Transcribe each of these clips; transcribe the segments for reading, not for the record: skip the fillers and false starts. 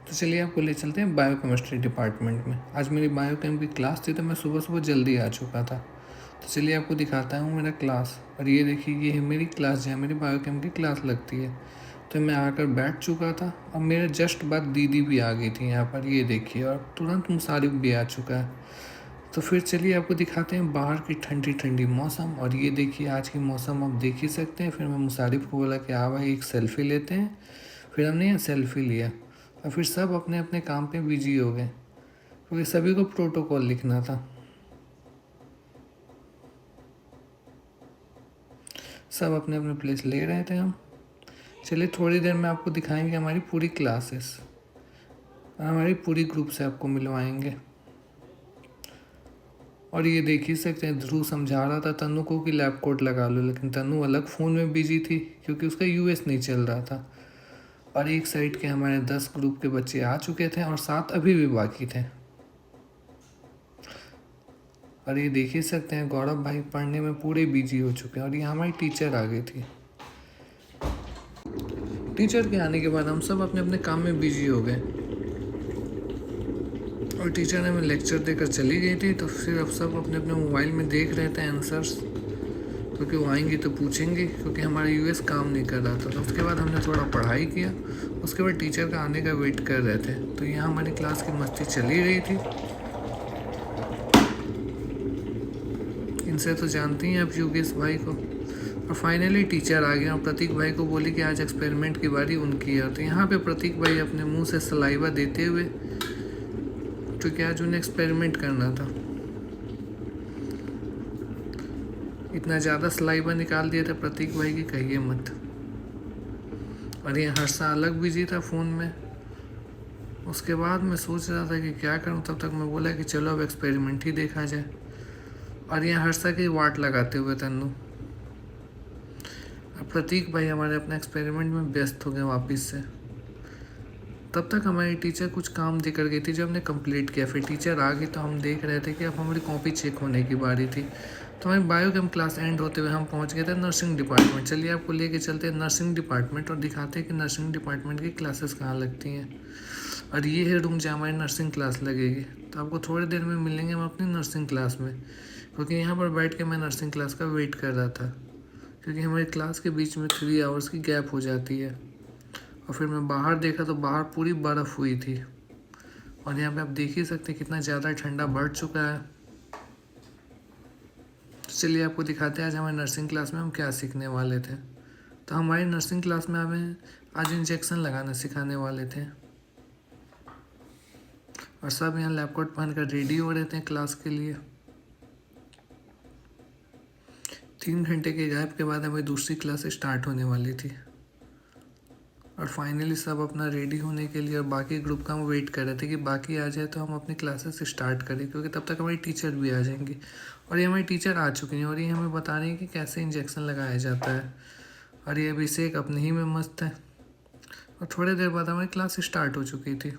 तो चलिए आपको ले चलते हैं बायोकेमिस्ट्री डिपार्टमेंट में। आज मेरी बायोकेम की क्लास थी तो मैं सुबह सुबह जल्दी आ चुका था। तो चलिए आपको दिखाता हूँ मेरा क्लास। और ये देखिए, ये है मेरी क्लास जहाँ मेरी बायोकेम की क्लास लगती है। तो मैं आकर बैठ चुका था। अब मेरे जस्ट बाद दीदी भी आ गई थी यहाँ पर, ये देखिए, और तुरंत मुसारिफ भी आ चुका है। तो फिर चलिए आपको दिखाते हैं बाहर की ठंडी ठंडी मौसम। और ये देखिए, आज की मौसम आप देख ही सकते हैं। फिर मैं मुसारिफ को बोला कि हाँ भाई, एक सेल्फ़ी लेते हैं। फिर हमने यहाँ सेल्फ़ी लिया और फिर सब अपने अपने काम पे बिजी हो गए, क्योंकि सभी को प्रोटोकॉल लिखना था। सब अपने अपने प्लेस ले रहे थे हम। चलिए थोड़ी देर में आपको दिखाएंगे हमारी पूरी क्लासेस और हमारी पूरी ग्रुप से आपको मिलवाएंगे। और ये देख ही सकते हैं, ध्रुव समझा रहा था तनु को कि लैब कोट लगा लो, लेकिन तनु अलग फ़ोन में बिजी थी क्योंकि उसका यूएस नहीं चल रहा था। और एक साइड के हमारे 10 ग्रुप के बच्चे आ चुके थे और 7 अभी भी बाकी थे। और ये देख ही सकते हैं, गौरव भाई पढ़ने में पूरे बिजी हो चुके हैं। और ये हमारी टीचर आ गई थी। टीचर के आने के बाद हम सब अपने अपने काम में बिजी हो गए और टीचर हमें लेक्चर देकर चली गई थी। तो फिर अब सब अपने अपने मोबाइल में देख रहे थे आंसर्स, क्योंकि वो आएंगी तो पूछेंगे, क्योंकि हमारा यूएस काम नहीं कर रहा था। तो उसके बाद हमने थोड़ा पढ़ाई किया, उसके बाद टीचर का आने का वेट कर रहे थे। तो यहाँ हमारी क्लास की मस्ती चली रही थी। इनसे तो जानती हैं आप योगेश भाई को। और फाइनली टीचर आ गया और प्रतीक भाई को बोली कि आज एक्सपेरिमेंट की बारी उनकी है। तो यहाँ पे प्रतीक भाई अपने मुंह से सलाइवा देते हुए, क्योंकि आज उन्हें एक्सपेरिमेंट करना था, इतना ज़्यादा सलाइवा निकाल दिया था प्रतीक भाई की कहिए मत। और ये हर्षा अलग बिजी था फ़ोन में। उसके बाद मैं सोच रहा था कि क्या करूं, तब तक मैं बोला कि चलो अब एक्सपेरिमेंट ही देखा जाए। और यहाँ हर्षा की वाट लगाते हुए तन्नू। अब प्रतीक भाई हमारे अपने एक्सपेरिमेंट में व्यस्त हो गए वापस से। तब तक हमारी टीचर कुछ काम दे कर गई थी जो हमने कंप्लीट किया। फिर टीचर आ गई तो हम देख रहे थे कि अब हमारी कॉपी चेक होने की बारी थी। तो हमारी बायोकेम क्लास एंड होते हुए हम पहुंच गए थे नर्सिंग डिपार्टमेंट। चलिए आपको लेके चलते हैं नर्सिंग डिपार्टमेंट और दिखाते हैं कि नर्सिंग डिपार्टमेंट की क्लासेस कहाँ लगती हैं। और ये है रूम जहाँ हमारी नर्सिंग क्लास लगेगी। तो आपको थोड़ी देर में मिलेंगे हम अपनी नर्सिंग क्लास में, क्योंकि यहाँ पर बैठ के मैं नर्सिंग क्लास का वेट कर रहा था, क्योंकि हमारी क्लास के बीच में 3 आवर्स की गैप हो जाती है। और फिर मैं बाहर देखा तो बाहर पूरी बर्फ़ हुई थी। और यहाँ पे आप देख ही सकते हैं कितना ज़्यादा ठंडा बढ़ चुका है। तो चलिए आपको दिखाते हैं आज हमारी नर्सिंग क्लास में हम क्या सीखने वाले थे। तो हमारी नर्सिंग क्लास में हमें आज इंजेक्शन लगाना सिखाने वाले थे। और सब यहाँ लैब कोट पहनकर रेडी हो रहे थे क्लास के लिए। 3 घंटे के गैप के बाद हमें दूसरी क्लास स्टार्ट होने वाली थी। और फाइनली सब अपना रेडी होने के लिए और बाकी ग्रुप का हम वेट कर रहे थे कि बाकी आ जाए तो हम अपनी क्लासेस स्टार्ट करें, क्योंकि तब तक हमारी टीचर भी आ जाएंगी। और ये हमारी टीचर आ चुकी हैं और ये हमें बता रही है कि कैसे इंजेक्शन लगाया जाता है। और ये अभिषेक अपने ही में मस्त है। और थोड़ी देर बाद हमारी क्लास स्टार्ट हो चुकी थी।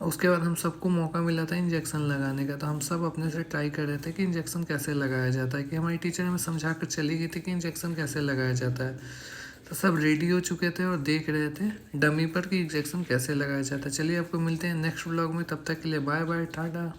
उसके बाद हम सबको मौका मिला था इंजेक्शन लगाने का। तो हम सब अपने से ट्राई कर रहे थे कि इंजेक्शन कैसे लगाया जाता है, कि हमारी टीचर हमें समझा कर चली गई थी कि इंजेक्शन कैसे लगाया जाता है। तो सब रेडी हो चुके थे और देख रहे थे डमी पर कि इंजेक्शन कैसे लगाया जाता है। चलिए आपको मिलते हैं नेक्स्ट व्लॉग में, तब तक के लिए बाय बाय, टाटा।